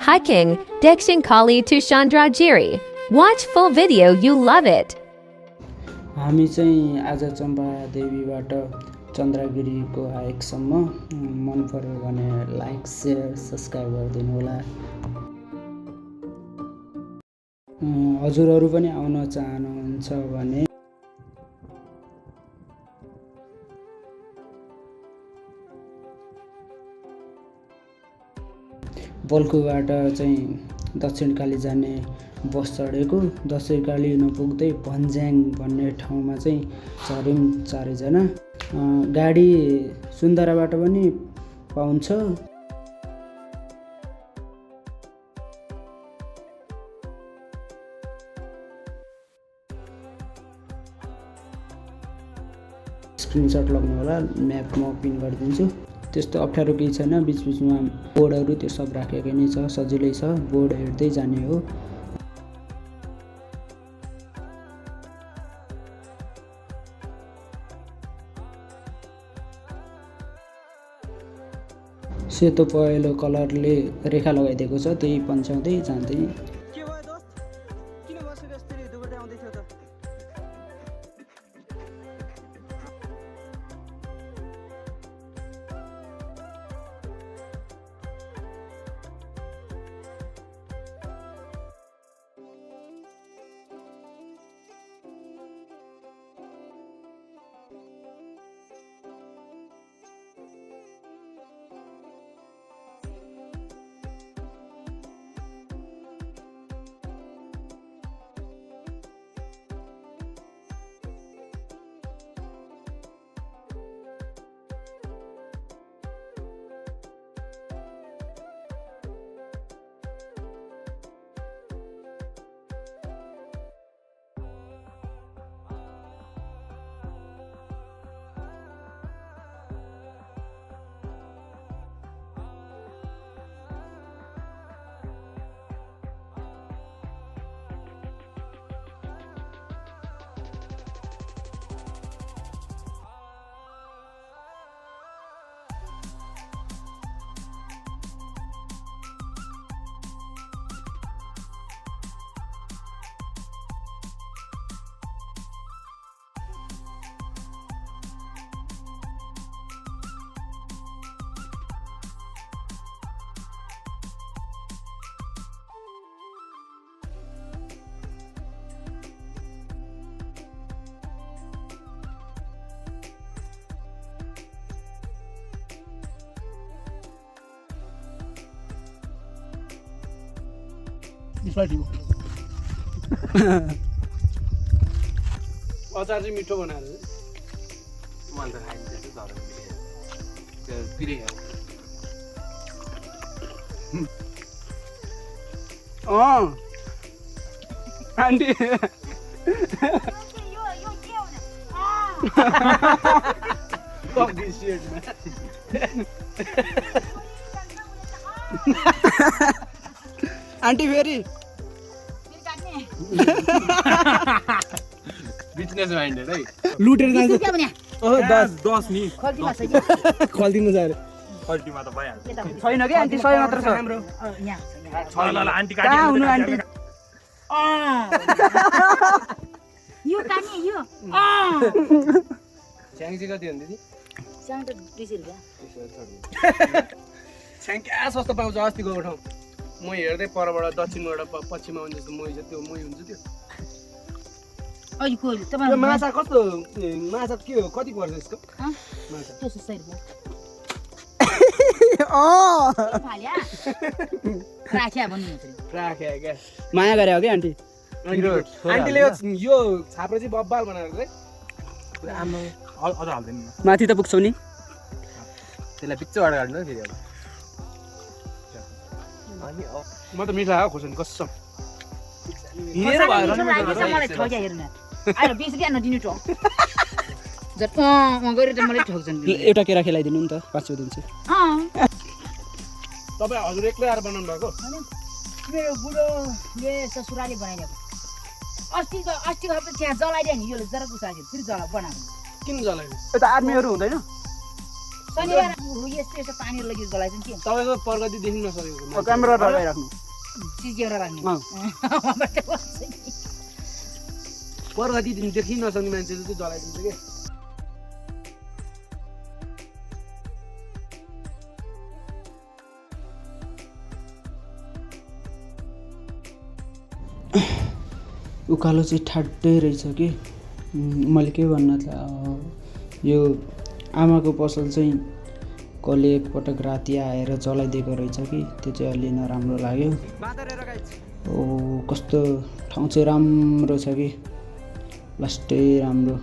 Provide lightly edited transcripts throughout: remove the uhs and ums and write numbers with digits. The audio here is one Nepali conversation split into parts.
hiking, Dekshingkali to Chandragiri. Watch full video, you love it. हामी चाहिँ आज चम्पादेवीबाट चन्द्रगिरीको हाइकसम्म मन पर्यो भने लाइक शेयर सब्स्क्राइब गरिदिनु होला। हजुरहरू पनि आउन चाहनुहुन्छ भने बल्कुबाट चाहिँ दक्षिणकाली जाने बस चढेको। दक्षिणकाली नपुग्दै भन्ज्याङ भन्ने ठाउँमा चाहिँ चढ्यौँ चारैजना। गाडी सुन्दराबाट पनि पाउँछ। स्क्रिनशट लाग्नु होला, म्याप म पिन गरिदिन्छु। त्यस्तो अप्ठ्यारो केही छैन, बिचबिचमा बोर्डहरू त्यो सब राखेकै नै छ, सजिलै छ, बोर्ड हेर्दै जाने हो। सेतो पहेँलो कलरले रेखा लगाइदिएको छ, त्यही पन्छाउँदै जाँदै अचार चाहिँ मिठो बनाएर मैले त खाइन्छ त्यो पिरे आन्टी आन्टी फेरि बिजनेस माइन्डेड है लुटेर जान्छ। 10 नि खल्दिनु जा रे खल्टीमा त भइहाल्छ छैन कि आन्टी 100 मात्र छ हाम्रो। छ ल आन्टी कहाँ हुनु आन्टी? यो कानी यो छ्याङ चाहिँ कति हो दिदी? सँग त 20 रुपैयाँ छ्याङ क्या सस्तो पाउँछ अस्तिको ठाउँ। म हेर्दै परबाट दक्षिणबाट पश्चिममा आउने जस्तो मै छ, त्यो मै हुन्छ त्यो। अहिले को यो तपाईँ माछा कस्तो माछा के हो, कति पर्छ यसको माछा? 100 रुपैयाँ फाल्या राख्या भन्नुहुन्छ राखे क्या माया गरे हो कि आन्टी? आन्टीले यो छाप्रो चाहिँ बब्बाल बनाएर चाहिँ आम्मा अझ हाल्दैन माथि त पुग्छौ नि। त्यसलाई पिक्चरबाट काट्नु फेरि अब अनि म त मिठा हो खोर्सानी कसम हिँडेर भयो मलाई ठग्या हेर्न अहिले 20 रुपैयाँ नदिनु त जत गरेर त मलाई ठग्छन्। एउटा केरा खेलाइदिनु नि त, 500 दिन्छु। तपाईँ हजुर एक्लै आएर बनाउनु भएको? मेरो बुढोले ससुराले बनाइदिएको। अस्तिको हप्ता त्यहाँ जलाइदियो नि, यो जरा गुसायो फेरि जला बनाएको। किन जलायो? यता आर्मीहरू हुँदैन? शनिबार यस्तो यस्तो पानीहरू लगेर गलाइदिन्छ के तपाईँको प्रगति देख्न नसकेको क्यामेरा लगाइराख्नु चिज क्यामेरा राख्ने प्रगति देखि नसक्ने मान्छेले चाहिँ जलाइदिन्छ कि उकालो चाहिँ ठाड्डै रहेछ कि मैले के भन्न यो आमाको पसल चाहिँ कसले एकपटक राति आएर जलाइदिएको रहेछ कि त्यो चाहिँ अलि नराम्रो लाग्यो कस्तो ठाउँ चाहिँ राम्रो छ कि लास्टै राम्रो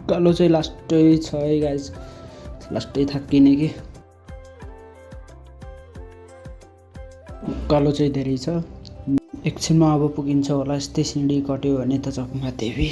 उकालो चाहिँ लास्टै छ है गाइस लास्टै थाकिने कि उकालो चाहिँ धेरै छ एकछिनमा अब पुगिन्छ होला यस्तै सिँढी कट्यो भने त चकमा देवी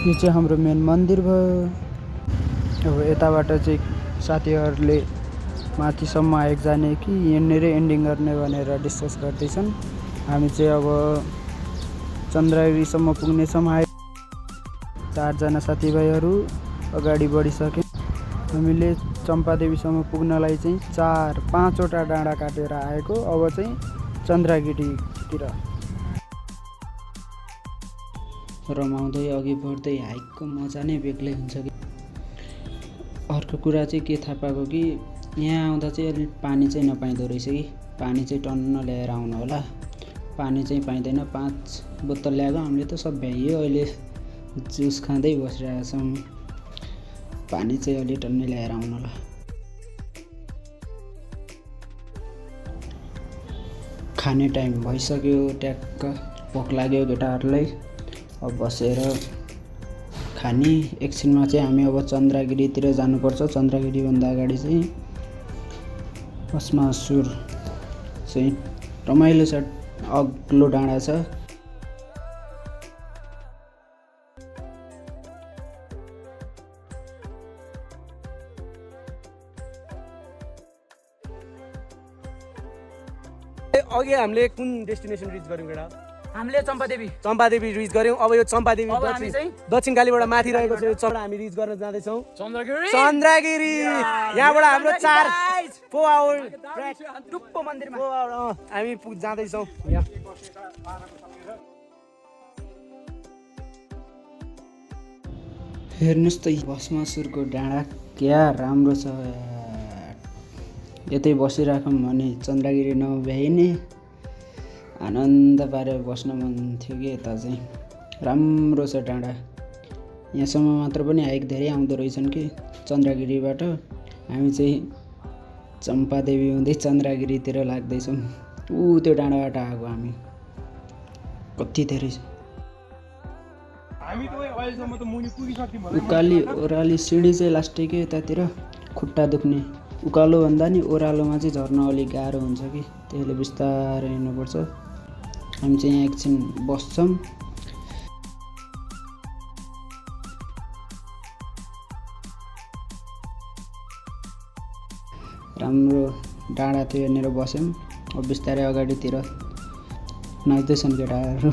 यो चाहिँ हाम्रो मेन मन्दिर भयो अब यताबाट चाहिँ साथीहरूले माथिसम्म आएको जाने कि यहाँनिरै एन्डिङ गर्ने भनेर डिस्कस गर्दैछन् हामी चाहिँ अब चन्द्रगिरीसम्म पुग्नेछौँ आए 4 जना साथीभाइहरू अगाडि बढिसके हामीले चम्पादेवीसम्म पुग्नलाई चाहिँ 4-5 वटा डाँडा काटेर आएको अब चाहिँ चन्द्रगिरीतिर रमाउँदै अघि बढ्दै हाइकको मजा नै बेग्लै हुन्छ कि अर्को कुरा चाहिँ के थाहा पाएको कि यहाँ आउँदा चाहिँ अलिक पानी चाहिँ नपाइँदो रहेछ कि पानी चाहिँ टन्न ल्याएर आउनु होला पानी चाहिँ पाइँदैन 5 बोतल ल्याएको हामीले त सब भ्याइयो अहिले जुस खाँदै बसिरहेको छौँ पानी चाहिँ अलि टन्नै ल्याएर आउनु होला खाने टाइम भइसक्यो ट्याक्क भोक लाग्यो केटाहरूलाई अब बसेर खाने एकछिनमा चाहिँ हामी अब चन्द्रगिरीतिर जानुपर्छ चन्द्रगिरीभन्दा अगाडि चाहिँ भस्मासुर चाहिँ रमाइलो छ अग्लो डाँडा छ अघि हामीले कुन डेस्टिनेसन रिच गर्यौँ केटा हामीले चम्पादेवी रिच गर्यौँ अब यो चम्पादेवी दक्षिण कालीबाट माथि रहेको छ यो चम्पा हामी रिच गर्न जाँदैछौँ चन्द्रगिरी यहाँबाट हाम्रो 4 आवर टुप्पो मन्दिरमा हामी जाँदैछौँ हेर्नुहोस् त भस्मासुरको डाँडा क्या राम्रो छ यतै बसिराखौँ भने चन्द्रगिरी नभ्याइने आनन्द पारेर बस्न मन थियो कि यता चाहिँ राम्रो छ डाँडा यहाँसम्म मात्र पनि हाइक धेरै आउँदो रहेछन् कि चन्द्रगिरीबाट हामी चाहिँ चम्पादेवी हुँदै चन्द्रगिरीतिर लाग्दैछौँ त्यो डाँडाबाट आएको हामी कति धेरै छ उकाली ओह्राली सिँढी चाहिँ लास्टै के यतातिर खुट्टा दुख्ने उकालो भन्दा नि ओह्रालोमा चाहिँ झर्न अलिक गाह्रो हुन्छ कि त्यसले बिस्तारै हिँड्नुपर्छ हामी चाहिँ यहाँ एकछिन बस्छौँ राम्रो डाँडा थियो यहाँनिर बस्यौँ अब बिस्तारै अगाडितिर नाच्दैछन् केटाहरू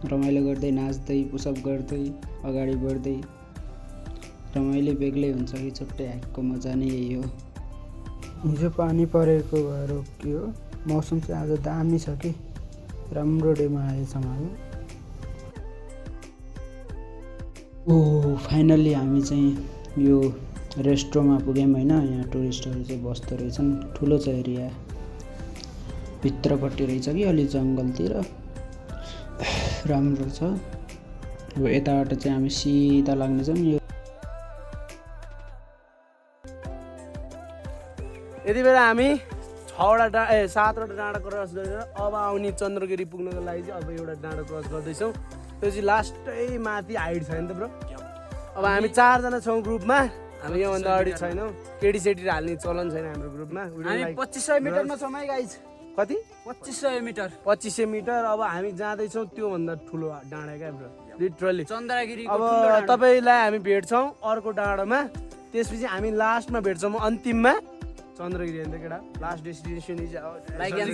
रमाइलो गर्दै नाच्दै पुसअप गर्दै अगाडि बढ्दै रमाइलो बेग्लै हुन्छ कि छुट्टै हाइकको मजा नै यही हो हिजो पानी परेको भएर के हो मौसम चाहिँ आज दामी छ कि राम्रो डेमा आएछ हाम्रो। ओ फाइनल्ली हामी चाहिँ यो रेस्टुरेन्टमा पुग्यौँ होइन। यहाँ टुरिस्टहरू चाहिँ बस्दो रहेछन्। ठुलो छ एरिया, भित्रपट्टि रहेछ कि अलि जङ्गलतिर, राम्रो छ। अब यताबाट चाहिँ हामी सिधा लाग्नेछौँ। यो यति बेला हामी 7वटा डाँडा क्रस गरेर अब आउने चन्द्रगिरी पुग्नको लागि चाहिँ अब एउटा डाँडा क्रस गर्दैछौँ। त्यो चाहिँ लास्टै माथि हाइट छ नि त ब्रो। अब हामी 4जना छौँ ग्रुपमा। हामी योभन्दा अगाडि छैनौँ। केटी हाल्ने चलन छैन हाम्रो ग्रुपमा। हामी 2500 मिटरमा छौँ है गाइज। कति? 2500 मिटर। 2500 मिटर। अब हामी जाँदैछौँ त्योभन्दा ठुलो डाँडा क्या ब्रो, लिटरली चन्द्रगिरी। अब तपाईँलाई हामी भेट्छौँ अर्को डाँडामा, त्यसपछि हामी लास्टमा भेट्छौँ अन्तिममा चन्द्रगिरी। अन्त केटा लास्ट डेस्टिनेसन इज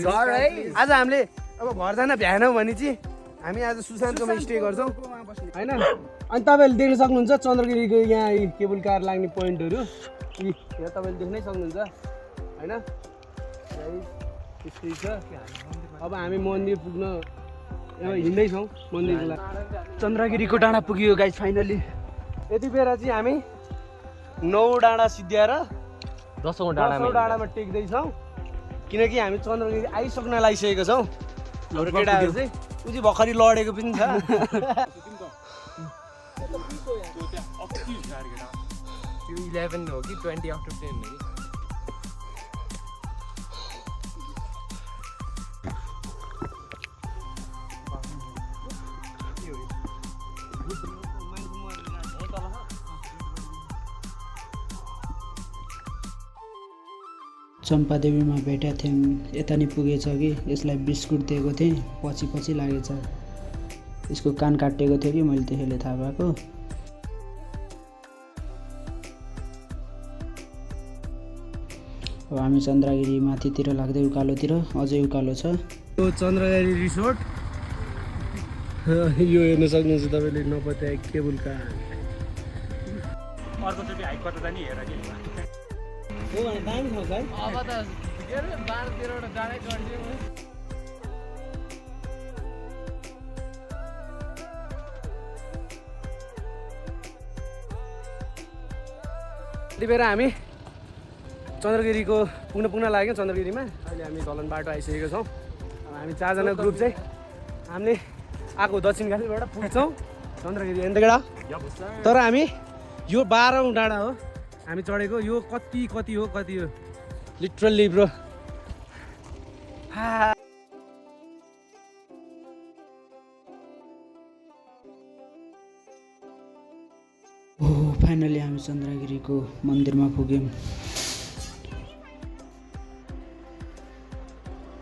घर है। आज हामीले अब घर जान भ्याएनौँ भने चाहिँ हामी आज सुशान्तकोमा स्टे गर्छौँ होइन। अनि तपाईँहरूले देख्न सक्नुहुन्छ चन्द्रगिरीको यहाँ केबल कार लाग्ने पोइन्टहरू यहाँ तपाईँले देख्नै सक्नुहुन्छ होइन। त्यस्तै छ। अब हामी मन्दिर पुग्न हिँड्दैछौँ मन्दिरको लागि। चन्द्रगिरीको डाँडा पुग्यो गाइस फाइनली। यति बेला चाहिँ हामी 9 डाँडा सिद्ध्याएर 10औँ डाँडामा टेक्दैछौँ, किनकि हामी चन्द्रगिरी आइसक्न लागिसकेको छौँ। हाम्रो केटाहरू चाहिँ ऊ चाहिँ भर्खरै लडेको पनि छ। 11 हो कि 20 out of 10 हो कि। चम्पादेवीमा भेटेका थियौँ। यता नि पुगेछ कि यसलाई बिस्कुट दिएको थिएँ, पछि लागेछ। यसको कान काटिएको थियो कि मैले त्यसैले थाहा पाएको। अब हामी चन्द्रगिरी माथितिर लाग्दै उकालोतिर, अझै उकालो छ। यो चन्द्रगिरी रिसोर्ट यो हेर्न सक्नुहुन्छ तपाईँले नपत्याएको केबल कार। अर्कोचोटि हाइक कता जाने हेर कि दामी छ है। अब त 12-13वटा डाँडै चढ्दियो। यति बेला हामी चन्द्रगिरीको पुग्न लाग्यौँ। चन्द्रगिरीमा अहिले हामी धलन बाटो आइसकेको छौँ। हामी 4जना ग्रुप चाहिँ हामीले आएको दक्षिण काशीबाट पुग्छौँ चन्द्रगिरी अन्त केटा। तर हामी यो 12औँ डाँडा हो हामी चढेको। यो कति हो लिटरल्ली ब्रो। फाइनली हामी चन्द्रगिरीको मन्दिरमा पुग्यौँ।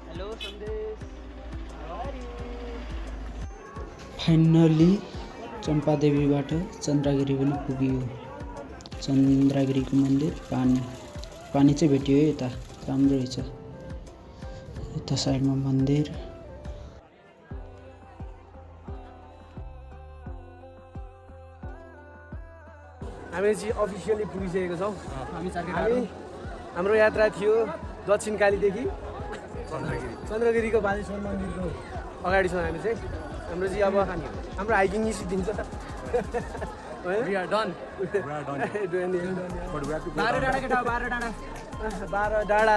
हेलो सन्देश। फाइनली चम्पादेवीबाट चन्द्रगिरी पनि पुग्यो। चन्द्रगिरीको मन्दिर, पानी चाहिँ भेट्यो है। यता राम्रो रहेछ। यता साइडमा मन्दिर। हामी चाहिँ अफिसियली पुगिसकेको छौँ। हाम्रो यात्रा थियो दक्षिण कालीदेखि चन्द्रगिरीको बालेश्वर मन्दिरको अगाडि छौँ हामी चाहिँ। हाम्रो चाहिँ अब हाम्रो हाइकिङ सिद्धिन्छ। We are done. 12 डाँडा केटा 12 डाँडा 12 डाँडा